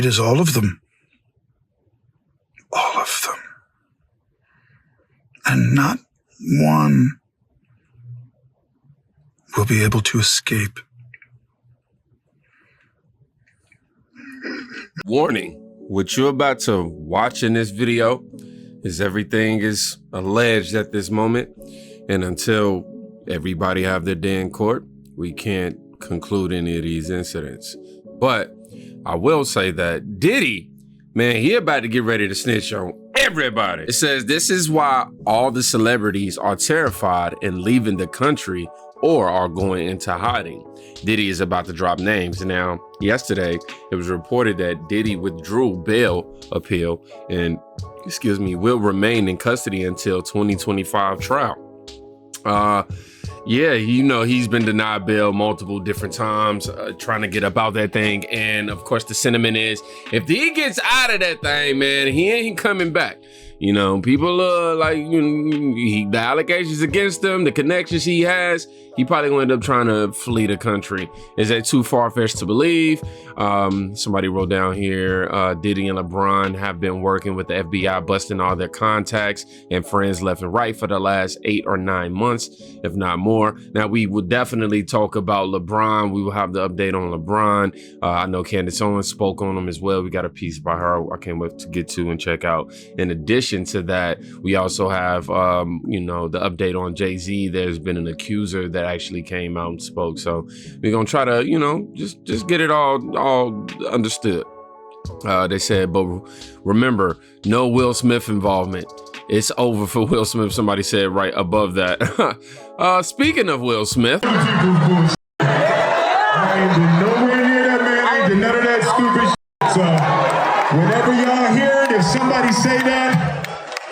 It is all of them. All of them. And not one will be able to escape. Warning, what you're about to watch in this video is everything is alleged at this moment. And until everybody have their day in court, we can't conclude any of these incidents. But I will say that Diddy, man, he about to get ready to snitch on everybody. It says this is why all the celebrities are terrified and leaving the country or are going into hiding. Diddy is about to drop names. Now, yesterday, it was reported that Diddy withdrew bail appeal and, will remain in custody until 2025 trial. Yeah, he's been denied bail multiple different times, trying to get up out that thing. And of course, the sentiment is if he gets out of that thing, man, he ain't coming back. People the allegations against him, the connections he has, he probably will end up trying to flee the country. Is that too far-fetched to believe? Somebody wrote down here, Diddy and LeBron have been working with the FBI, busting all their contacts and friends left and right for the last 8 or 9 months, if not more. Now, we will definitely talk about LeBron. We will have the update on LeBron. I know Candace Owens spoke on him as well. We got a piece by her I can't wait to get to and check out. In addition to that, we also have, the update on Jay-Z. There's been an accuser that actually came out and spoke. So we're going to try to, just get it all understood. They said, but remember, no Will Smith involvement. It's over for Will Smith. Somebody said right above that. Speaking of Will Smith. I ain't been nowhere near that, man. I ain't did none of that stupid shit. So whenever y'all hear it, if somebody say that,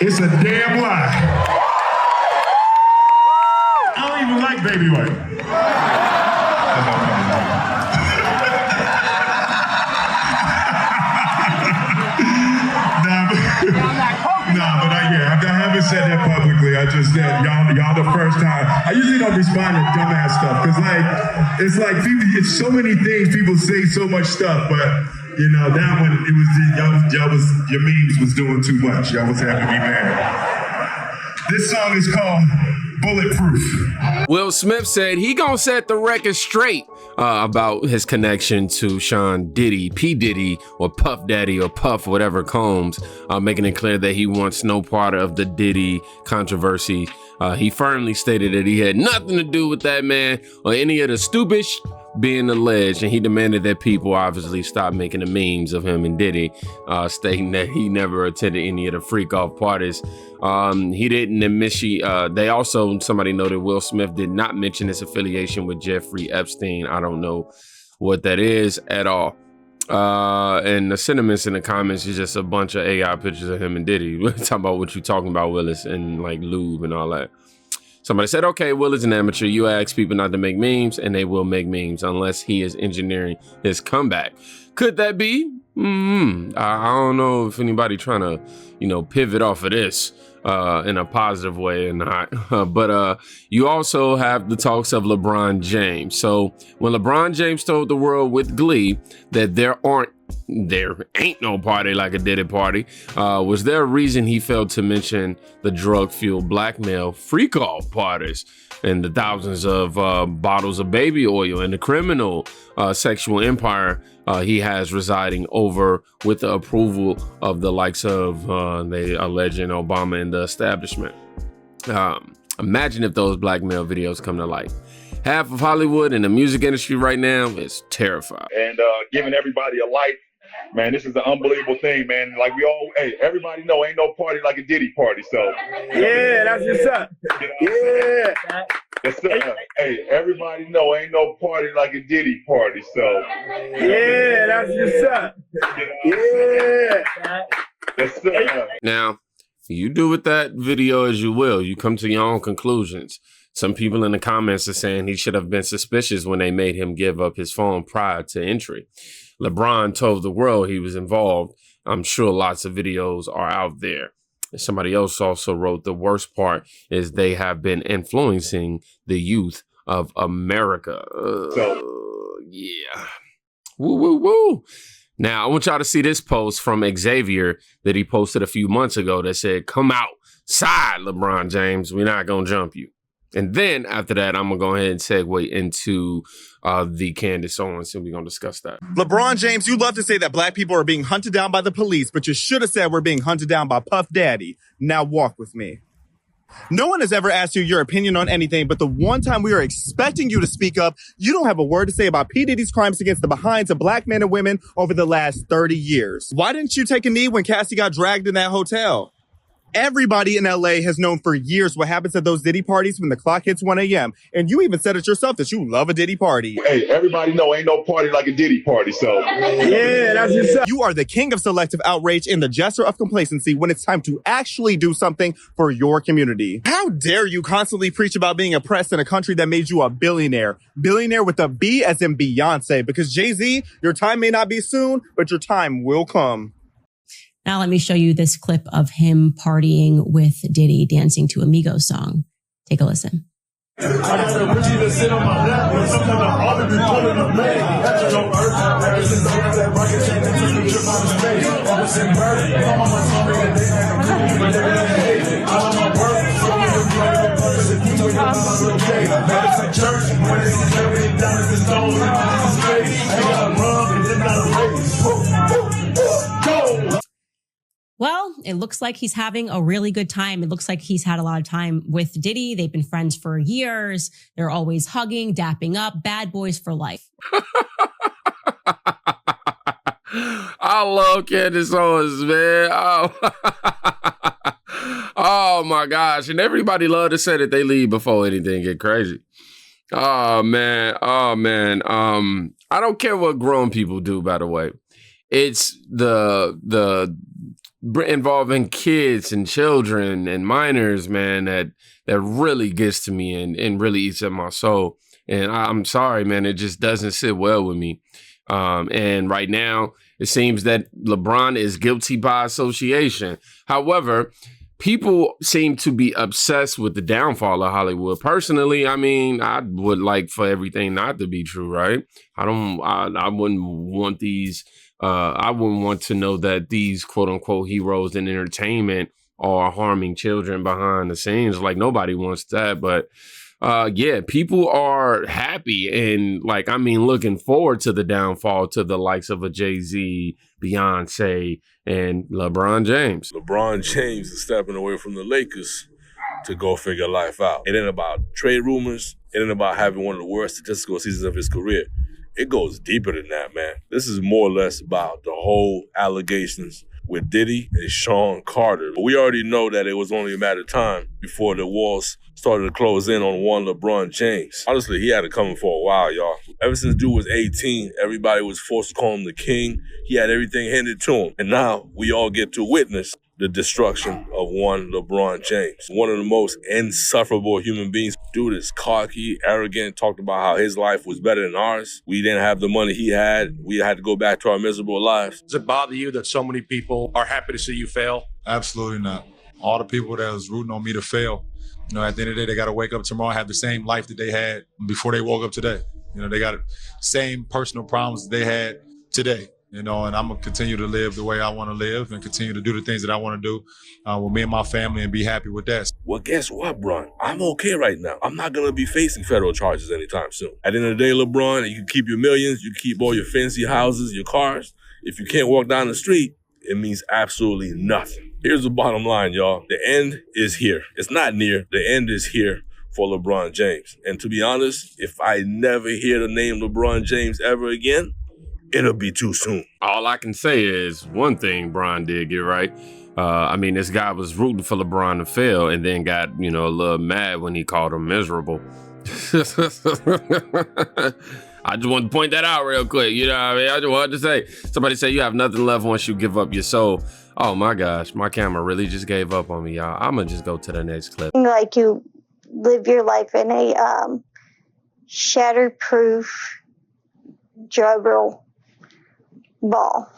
it's a damn lie. I don't even like Baby White. I haven't said that publicly. I just said y'all the first time. I usually don't respond to dumbass stuff because it's like people. It's so many things people say, so much stuff, but that one it was your memes was doing too much. Y'all was having me mad. This song is called Bulletproof. Will Smith said he gonna set the record straight about his connection to Sean Diddy, P. Diddy, or Puff Daddy, or Puff, whatever Combs, making it clear that he wants no part of the Diddy controversy. He firmly stated that he had nothing to do with that man or any of the stupid being alleged, and he demanded that people obviously stop making the memes of him and Diddy, stating that he never attended any of the freak off parties. He didn't admit somebody noted Will Smith did not mention his affiliation with Jeffrey Epstein. I don't know what that is at all. And the sentiments in the comments is just a bunch of AI pictures of him and Diddy. We're talking about what you talking about, Willis, and like lube and all that. Somebody said, okay, Will is an amateur. You ask people not to make memes and they will make memes unless he is engineering his comeback. Could that be? I don't know if anybody trying to, pivot off of this in a positive way or not. But you also have the talks of LeBron James. So when LeBron James told the world with glee that there ain't no party like a Diddy party, was there a reason he failed to mention the drug-fueled blackmail freak-off parties and the thousands of bottles of baby oil and the criminal sexual empire he has residing over with the approval of the likes of the alleged Obama and the establishment? Imagine if those blackmail videos come to light. Half of Hollywood and the music industry right now is terrified. And giving everybody a life, man, this is an unbelievable thing, man. Like everybody know ain't no party like a Diddy party, so. Yeah, that's what's up. Yeah. Yes, sir. Hey, everybody know ain't no party like a Diddy party, so. Yeah, that's what's up. Yeah. Yes, sir. Now, you do with that video as you will. You come to your own conclusions. Some people in the comments are saying he should have been suspicious when they made him give up his phone prior to entry. LeBron told the world he was involved. I'm sure lots of videos are out there. Somebody else also wrote, the worst part is they have been influencing the youth of America. Yeah. Woo, woo, woo. Now, I want y'all to see this post from Xavier that he posted a few months ago that said, "Come outside, LeBron James. We're not going to jump you." And then after that, I'm going to go ahead and segue into the Candace Owens, and we're going to discuss that. LeBron James, you love to say that black people are being hunted down by the police, but you should have said we're being hunted down by Puff Daddy. Now walk with me. No one has ever asked you your opinion on anything, but the one time we are expecting you to speak up, you don't have a word to say about P. Diddy's crimes against the behinds of black men and women over the last 30 years. Why didn't you take a knee when Cassie got dragged in that hotel? Everybody in LA has known for years what happens at those Diddy parties when the clock hits 1 a.m. And you even said it yourself that you love a Diddy party. Hey, everybody know ain't no party like a Diddy party, so. Yeah, that's what's up. You are the king of selective outrage and the jester of complacency when it's time to actually do something for your community. How dare you constantly preach about being oppressed in a country that made you a billionaire? Billionaire with a B as in Beyonce, because Jay-Z, your time may not be soon, but your time will come. Now let me show you this clip of him partying with Diddy dancing to a Migos song. Take a listen. Well, it looks like he's having a really good time. It looks like he's had a lot of time with Diddy. They've been friends for years. They're always hugging, dapping up, bad boys for life. I love Candace Owens, man. Oh. Oh my gosh. And everybody love to say that they leave before anything get crazy. Oh man. Oh man. I don't care what grown people do, by the way. It's the involving kids and children and minors, man, that really gets to me and really eats at my soul. And I'm sorry, man, it just doesn't sit well with me. And right now, it seems that LeBron is guilty by association. However, people seem to be obsessed with the downfall of Hollywood. Personally, I mean, I would like for everything not to be true, right? I wouldn't want these. I wouldn't want to know that these quote unquote heroes in entertainment are harming children behind the scenes. Like, nobody wants that. But yeah, people are happy and looking forward to the downfall to the likes of a Jay-Z, Beyonce, and LeBron James. LeBron James is stepping away from the Lakers to go figure life out. It ain't about trade rumors. It ain't about having one of the worst statistical seasons of his career. It goes deeper than that, man. This is more or less about the whole allegations with Diddy and Sean Carter. But we already know that it was only a matter of time before the walls started to close in on one LeBron James. Honestly, he had it coming for a while, y'all. Ever since dude was 18, everybody was forced to call him the king. He had everything handed to him. And now we all get to witness the destruction of one LeBron James. One of the most insufferable human beings. Dude is cocky, arrogant, talked about how his life was better than ours. We didn't have the money he had. We had to go back to our miserable lives. Does it bother you that so many people are happy to see you fail? Absolutely not. All the people that was rooting on me to fail, at the end of the day, they got to wake up tomorrow and have the same life that they had before they woke up today. They got the same personal problems that they had today. And I'm going to continue to live the way I want to live and continue to do the things that I want to do with me and my family and be happy with that. Well, guess what, Bron? I'm okay right now. I'm not going to be facing federal charges anytime soon. At the end of the day, LeBron, you can keep your millions, you can keep all your fancy houses, your cars. If you can't walk down the street, it means absolutely nothing. Here's the bottom line, y'all. The end is here. It's not near. The end is here for LeBron James. And to be honest, if I never hear the name LeBron James ever again, it'll be too soon. All I can say is one thing Bron did get right. This guy was rooting for LeBron to fail and then got, a little mad when he called him miserable. I just wanted to point that out real quick. You know what I mean? I just wanted to say, somebody say you have nothing left once you give up your soul. Oh my gosh, my camera really just gave up on me, y'all. I'm gonna just go to the next clip. Like, you live your life in a shatterproof drug ball.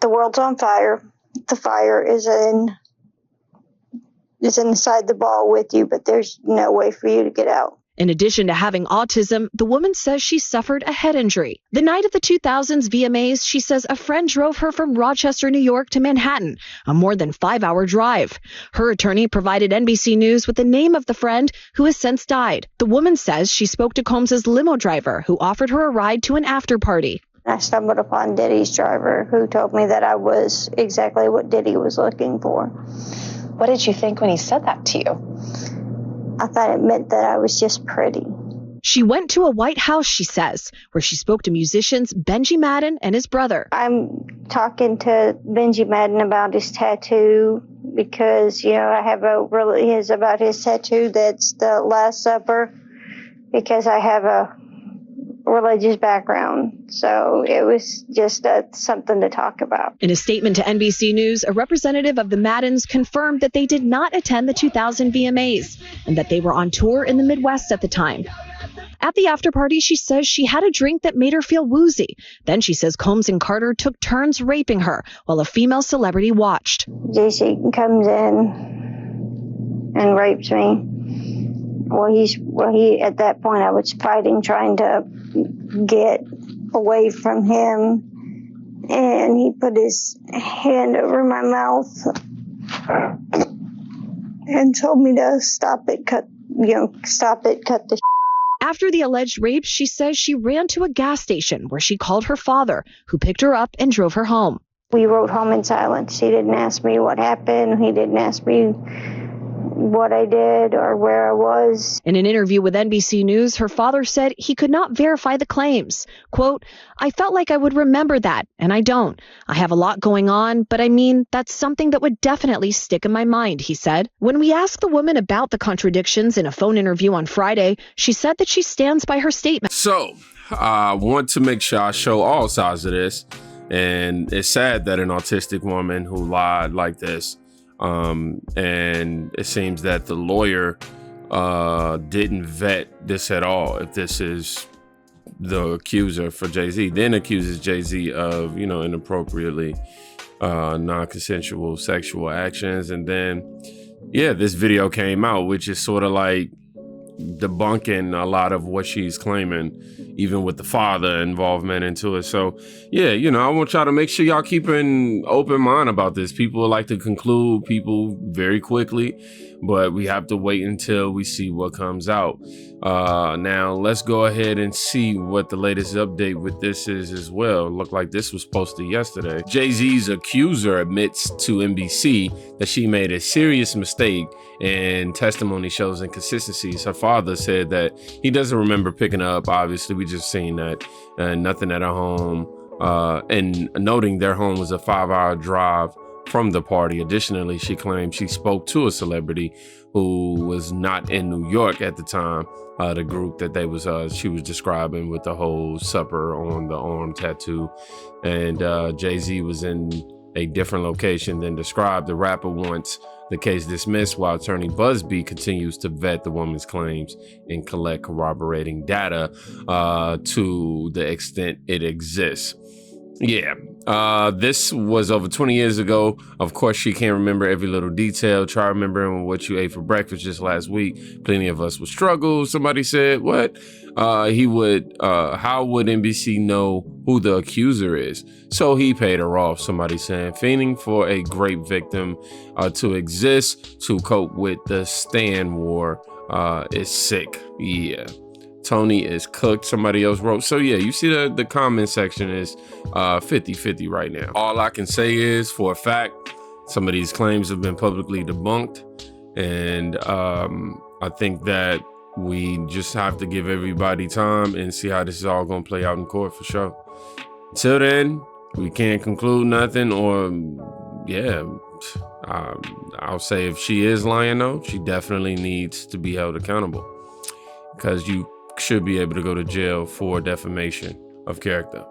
The world's on fire. The fire is inside the ball with you, but there's no way for you to get out. In addition to having autism, the woman says she suffered a head injury. The night of the 2000s VMAs, she says a friend drove her from Rochester, New York to Manhattan, a more than 5-hour drive. Her attorney provided NBC News with the name of the friend who has since died. The woman says she spoke to Combs's limo driver who offered her a ride to an after party. I stumbled upon Diddy's driver who told me that I was exactly what Diddy was looking for. What did you think when he said that to you? I thought it meant that I was just pretty. She went to a White House, she says, where she spoke to musicians Benji Madden and his brother. I'm talking to Benji Madden about his tattoo because, I have about his tattoo that's the Last Supper because I have a religious background. So it was just something to talk about. In a statement to NBC News, a representative of the Maddens confirmed that they did not attend the 2000 VMAs and that they were on tour in the Midwest at the time. At the after party, she says she had a drink that made her feel woozy. Then she says Combs and Carter took turns raping her while a female celebrity watched. JC comes in and rapes me. He at that point I was fighting, trying to get away from him, and he put his hand over my mouth and told me to stop it, cut the. After the alleged rape, she says she ran to a gas station where she called her father, who picked her up and drove her home. We rode home in silence. He didn't ask me what happened. He didn't ask me what I did or where I was. In an interview with NBC News, her father said he could not verify the claims. Quote, I felt like I would remember that, and I don't. I have a lot going on, but that's something that would definitely stick in my mind, he said. When we asked the woman about the contradictions in a phone interview on Friday, she said that she stands by her statement. So, I want to make sure I show all sides of this. And it's sad that an autistic woman who lied like this, and it seems that the lawyer didn't vet this at all. If this is the accuser for Jay-Z, then accuses Jay-Z of, inappropriately non-consensual sexual actions. And then, this video came out, which is sort of like debunking a lot of what she's claiming, even with the father involvement into it. So I want y'all to make sure y'all keep an open mind about this. People like to conclude people very quickly, but we have to wait until we see what comes out. Now let's go ahead and see what the latest update with this is as well. Looked like this was posted yesterday. Jay-Z's accuser admits to NBC that she made a serious mistake and testimony shows inconsistencies. Her father said that he doesn't remember picking up. Obviously, we just seen that nothing at her home, and noting their home was a 5-hour drive from the party. Additionally, she claimed she spoke to a celebrity who was not in New York at the time. The group that she was describing with the whole supper on the arm tattoo, and Jay-Z was in a different location than described. The rapper wants the case dismissed while attorney Busby continues to vet the woman's claims and collect corroborating data to the extent it exists. This was over 20 years ago. Of course, she can't remember every little detail. Try remembering what you ate for breakfast just last week. Plenty of us would struggle. Somebody said, what? How would NBC know who the accuser is? So he paid her off. Somebody saying, fiending for a great victim to exist to cope with the Stan war is sick. Tony is cooked, somebody else wrote. So you see the comment section is 50-50 right now. All I can say is, for a fact, some of these claims have been publicly debunked. And I think that we just have to give everybody time and see how this is all going to play out in court for sure. Until then, we can't conclude nothing, or I'll say if she is lying though, she definitely needs to be held accountable, because you should be able to go to jail for defamation of character.